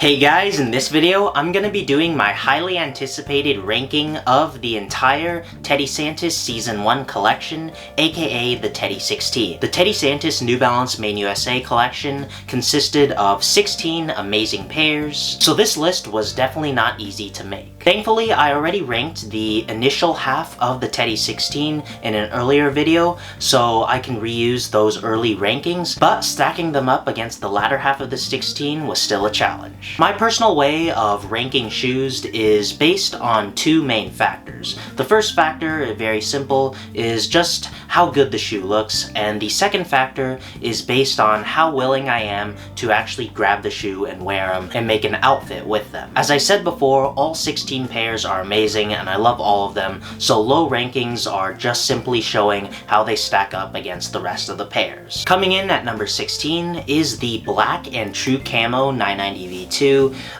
Hey guys, in this video, I'm going to be doing my highly anticipated ranking of the entire Teddy Santis Season 1 collection, aka the Teddy 16. The Teddy Santis New Balance Main USA collection consisted of 16 amazing pairs, so this list was definitely not easy to make. Thankfully, I already ranked the initial half of the Teddy 16 in an earlier video, so I can reuse those early rankings, but stacking them up against the latter half of the 16 was still a challenge. My personal way of ranking shoes is based on two main factors. The first factor, very simple, is just how good the shoe looks, and the second factor is based on how willing I am to actually grab the shoe and wear them and make an outfit with them. As I said before, all 16 pairs are amazing and I love all of them, so low rankings are just simply showing how they stack up against the rest of the pairs. Coming in at number 16 is the Black and True Camo 990 V2.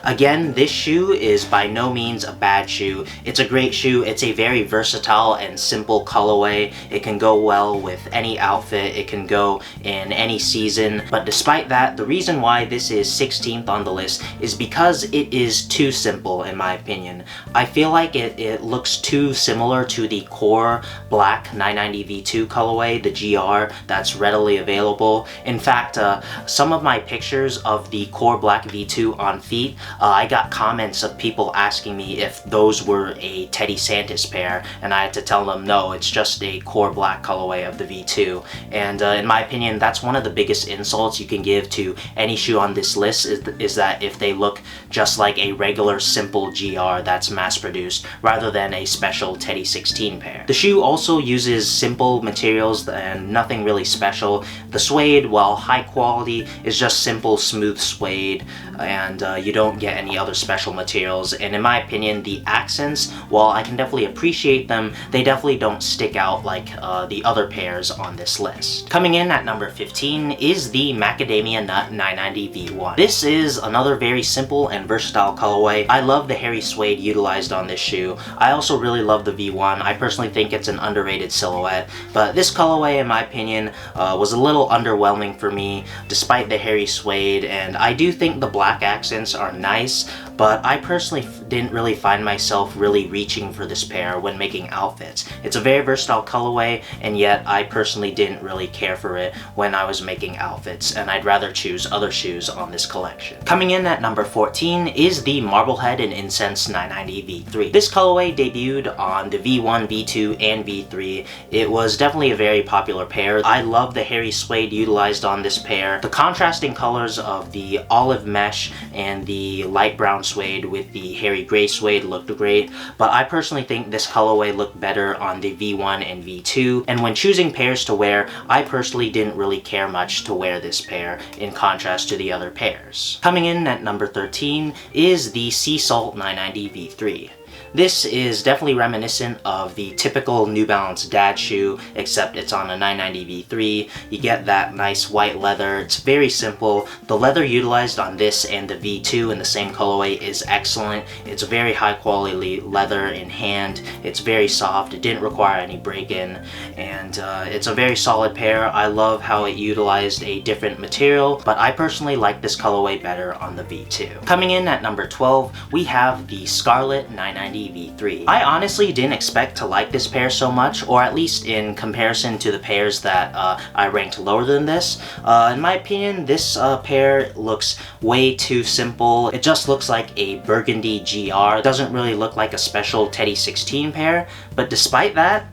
Again, this shoe is by no means a bad shoe. It's a great shoe. It's a very versatile and simple colorway. It can go well with any outfit. It can go in any season. But despite that, the reason why this is 16th on the list is because it is too simple, in my opinion. I feel like it looks too similar to the core Black 990 V2 colorway, the GR, that's readily available. In fact, some of my pictures of the core Black V2 on feet, I got comments of people asking me if those were a Teddy Santis pair, and I had to tell them no, it's just a core black colorway of the V2. And in my opinion, that's one of the biggest insults you can give to any shoe on this list is that if they look just like a regular simple GR that's mass-produced rather than a special Teddy 16 pair. The shoe also uses simple materials and nothing really special. The suede, while high quality, is just simple smooth suede, and you don't get any other special materials. And in my opinion, the accents, while I can definitely appreciate them, they definitely don't stick out like the other pairs on this list. Coming in at number 15 is the Macadamia Nut 990 V1. This is another very simple and versatile colorway. I love the hairy suede utilized on this shoe. I also really love the V1. I personally think it's an underrated silhouette, but this colorway, in my opinion, was a little underwhelming for me despite the hairy suede, and I do think the black accents are nice, but I personally didn't really find myself really reaching for this pair when making outfits. It's a very versatile colorway, and yet I personally didn't really care for it when I was making outfits, and I'd rather choose other shoes on this collection. Coming in at number 14 is the Marblehead and Incense 990 V3. This colorway debuted on the V1, V2, and V3. It was definitely a very popular pair. I love the hairy suede utilized on this pair. The contrasting colors of the olive mesh and the light brown suede with the hairy gray suede looked great, but I personally think this colorway looked better on the V1 and V2, and when choosing pairs to wear, I personally didn't really care much to wear this pair in contrast to the other pairs. Coming in at number 13 is the Sea Salt 990 V3. This is definitely reminiscent of the typical New Balance dad shoe, except it's on a 990 V3. You get that nice white leather. It's very simple. The leather utilized on this and the V2 in the same colorway is excellent. It's very high quality leather in hand. It's very soft. It didn't require any break-in, and it's a very solid pair. I love how it utilized a different material, but I personally like this colorway better on the V2. Coming in at number 12, we have the Scarlet 990 V3. I honestly didn't expect to like this pair so much, or at least in comparison to the pairs that I ranked lower than this. In my opinion, this pair looks way too simple. It just looks like a burgundy GR. It doesn't really look like a special Teddy 16 pair, but despite that,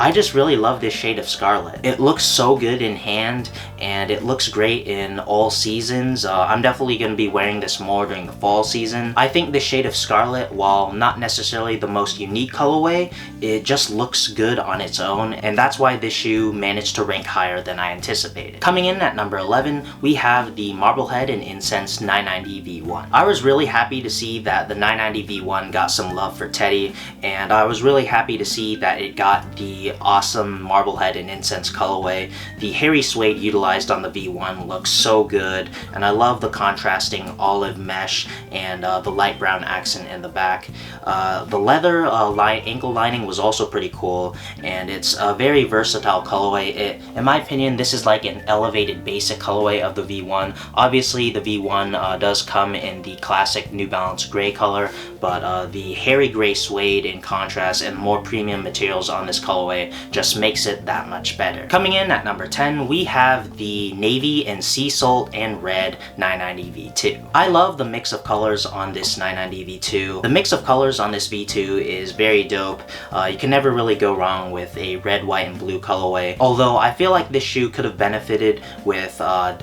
I just really love this shade of Scarlet. It looks so good in hand, and it looks great in all seasons. I'm definitely going to be wearing this more during the fall season. I think this shade of Scarlet, while not necessarily the most unique colorway, it just looks good on its own, and that's why this shoe managed to rank higher than I anticipated. Coming in at number 11, we have the Marblehead and Incense 990 V1. I was really happy to see that the 990 V1 got some love for Teddy, and I was really happy to see that it got the the awesome Marblehead and Incense colorway. The hairy suede utilized on the V1 looks so good, and I love the contrasting olive mesh and the light brown accent in the back. The leather ankle lining was also pretty cool, and it's a very versatile colorway. In my opinion, this is like an elevated basic colorway of the V1. Obviously, the V1 does come in the classic New Balance gray color, but the hairy gray suede in contrast and more premium materials on this colorway just makes it that much better. Coming in at number 10, we have the navy and sea salt and red 990 V2. I love the mix of colors on this 990 V2. The mix of colors on this V2 is very dope. You can never really go wrong with a red, white, and blue colorway. Although I feel like this shoe could have benefited with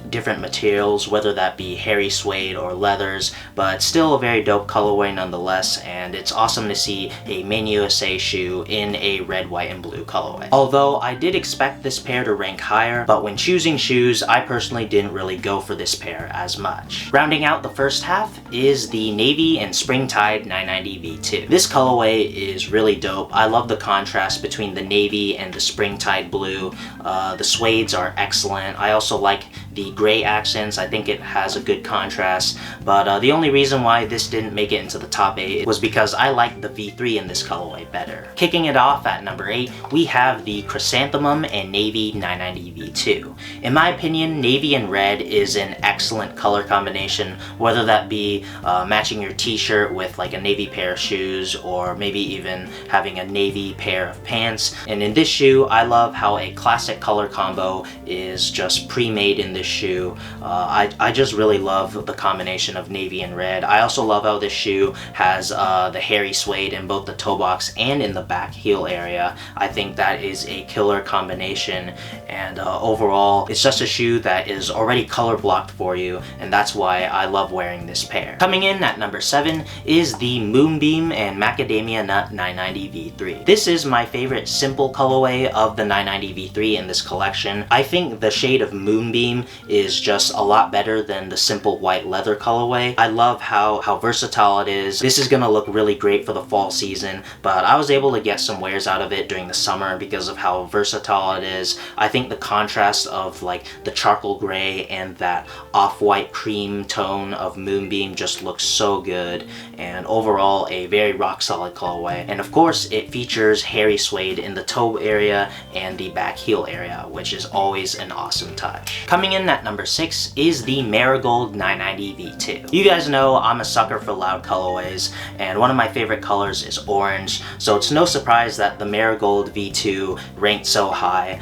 different materials, whether that be hairy suede or leathers, but still a very dope colorway nonetheless, and it's awesome to see a Main USA shoe in a red, white, and blue colorway. Although I did expect this pair to rank higher, but when choosing shoes, I personally didn't really go for this pair as much. Rounding out the first half is the navy and springtide 990 V2. This colorway is really dope. I love the contrast between the navy and the springtide blue. The suedes are excellent. I also like the gray accents. I think it has a good contrast, but the only reason why this didn't make it into the top 8 was because I like the V3 in this colorway better. Kicking it off at number 8, we have the chrysanthemum and navy 990 V2. In my opinion, navy and red is an excellent color combination, whether that be matching your t-shirt with like a navy pair of shoes, or maybe even having a navy pair of pants. And in this shoe, I love how a classic color combo is just pre-made in this shoe. I just really love the combination of navy and red. I also love how this shoe has the hairy suede in both the toe box and in the back heel area. I think that is a killer combination, and overall it's just a shoe that is already color blocked for you, and that's why I love wearing this pair. Coming in at number 7 is the Moonbeam and Macadamia Nut 990 V3. This is my favorite simple colorway of the 990 V3 in this collection. I think the shade of Moonbeam is just a lot better than the simple white leather colorway. I love how versatile it is. This is gonna look really great for the fall season, but I was able to get some wears out of it during the summer because of how versatile it is. I think the contrast of like the charcoal gray and that off-white cream tone of Moonbeam just looks so good, and overall a very rock solid colorway. And of course it features hairy suede in the toe area and the back heel area, which is always an awesome touch. Coming in at number 6 is the Marigold 990 V2. You guys know I'm a sucker for loud colorways, and one of my favorite colors is orange, so it's no surprise that the Marigold V2 ranked so high.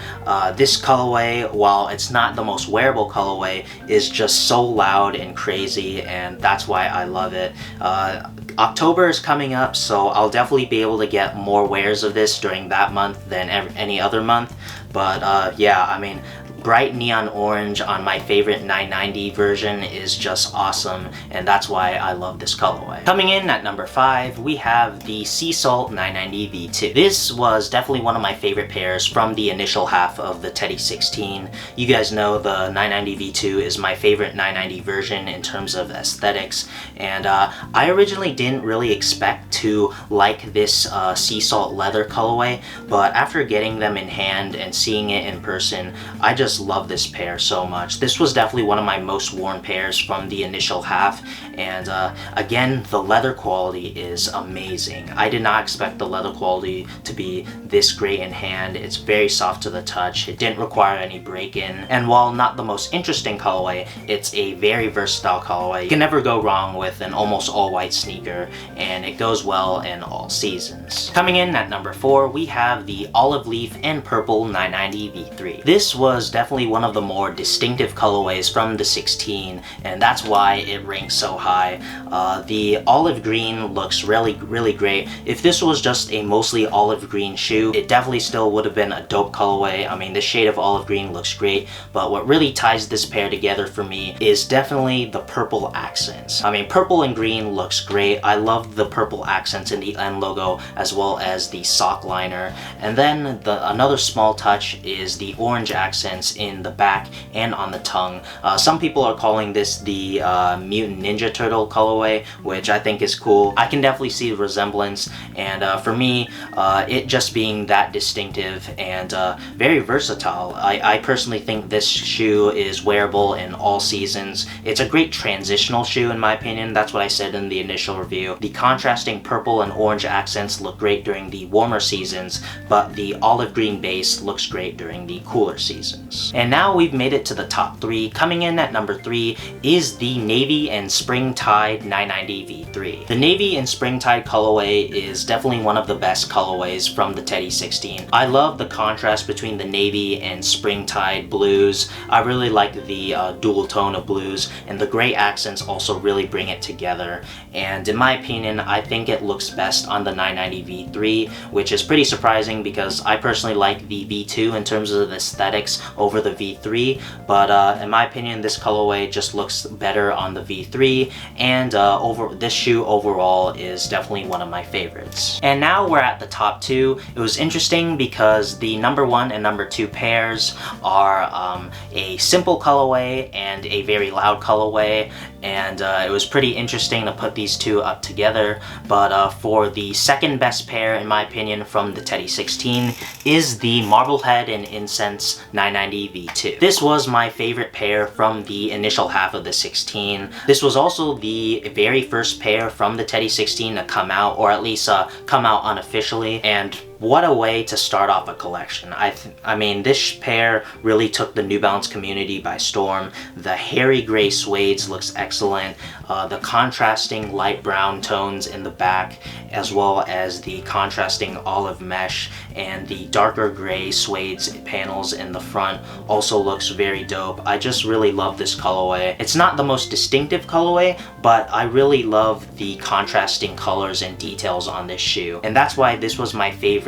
This colorway, while it's not the most wearable colorway, is just so loud and crazy, and that's why I love it. October is coming up, so I'll definitely be able to get more wears of this during that month than any other month, but yeah, I mean, bright neon orange on my favorite 990 version is just awesome, and that's why I love this colorway. Coming in at number 5, we have the Sea Salt 990 V2. This was definitely one of my favorite pairs from the initial half of the Teddy 16. You guys know the 990 V2 is my favorite 990 version in terms of aesthetics, and I originally didn't really expect to like this Sea Salt leather colorway, but after getting them in hand and seeing it in person, I just love this pair so much. This was definitely one of my most worn pairs from the initial half, and again, the leather quality is amazing. I did not expect the leather quality to be this great in hand. It's very soft to the touch. It didn't require any break-in, and while not the most interesting colorway, it's a very versatile colorway. You can never go wrong with an almost all-white sneaker, and it goes well in all seasons. Coming in at number 4, we have the Olive Leaf and Purple 990 V3. This was definitely one of the more distinctive colorways from the 16, and that's why it ranks so high. The olive green looks really great. If this was just a mostly olive green shoe, it definitely still would have been a dope colorway. I mean, this shade of olive green looks great, but what really ties this pair together for me is definitely the purple accents. I mean, purple and green looks great. I love the purple accents in the N logo as well as the sock liner. And then another small touch is the orange accents resemblance in the back and on the tongue. Some people are calling this the Mutant Ninja Turtle colorway, which I think is cool. I can definitely see the resemblance, and for me, it just being that distinctive and very versatile. I personally think this shoe is wearable in all seasons. It's a great transitional shoe in my opinion. That's what I said in the initial review. The contrasting purple and orange accents look great during the warmer seasons, but the olive green base looks great during the cooler seasons. And now we've made it to the top 3. Coming in at number 3 is the Navy and Spring Tide 990 V3. The Navy and Spring Tide colorway is definitely one of the best colorways from the Teddy 16. I love the contrast between the navy and Spring Tide blues. I really like the dual tone of blues, and the gray accents also really bring it together. And in my opinion, I think it looks best on the 990 V3, which is pretty surprising because I personally like the V2 in terms of the aesthetics over the V3, but in my opinion, this colorway just looks better on the V3, and this shoe overall is definitely one of my favorites. And now we're at the top 2. It was interesting because the number 1 and number 2 pairs are a simple colorway and a very loud colorway, and it was pretty interesting to put these two up together. But for the second best pair in my opinion from the Teddy 16 is the Marblehead and Incense 990 V2. This was my favorite pair from the initial half of the 16. This was also the very first pair from the Teddy 16 to come out, or at least come out unofficially, and what a way to start off a collection. I mean, this pair really took the New Balance community by storm. The hairy gray suede looks excellent. The contrasting light brown tones in the back, as well as the contrasting olive mesh and the darker gray suede panels in the front also looks very dope. I just really love this colorway. It's not the most distinctive colorway, but I really love the contrasting colors and details on this shoe. And that's why this was my favorite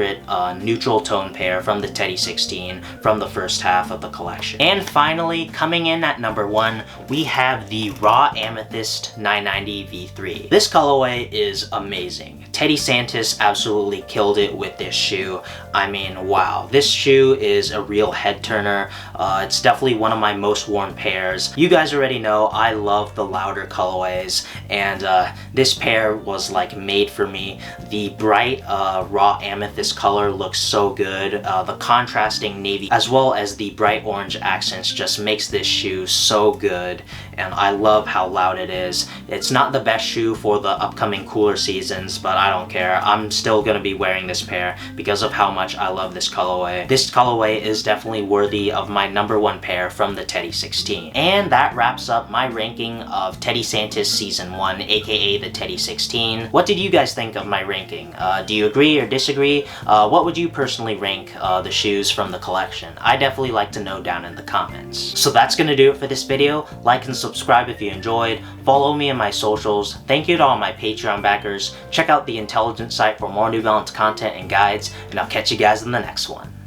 neutral tone pair from the Teddy 16 from the first half of the collection. And finally, coming in at number 1, we have the Raw Amethyst 990 V3. This colorway is amazing. Teddy Santis absolutely killed it with this shoe. I mean, wow. This shoe is a real head turner. It's definitely one of my most worn pairs. You guys already know I love the louder colorways, and this pair was like made for me. The bright raw amethyst color looks so good. The contrasting navy as well as the bright orange accents just makes this shoe so good, and I love how loud it is. It's not the best shoe for the upcoming cooler seasons, but I don't care. I'm still gonna be wearing this pair because of how much I love this colorway. This colorway is definitely worthy of my number 1 pair from the Teddy 16. And that wraps up my ranking of Teddy Santis Season 1, aka the Teddy 16. What did you guys think of my ranking? Do you agree or disagree? What would you personally rank the shoes from the collection? I definitely like to know down in the comments. So that's gonna do it for this video. Like and subscribe if you enjoyed. Follow me on my socials. Thank you to all my Patreon backers. Check out the Intelligence site for more New Balance content and guides, and I'll catch you guys in the next one.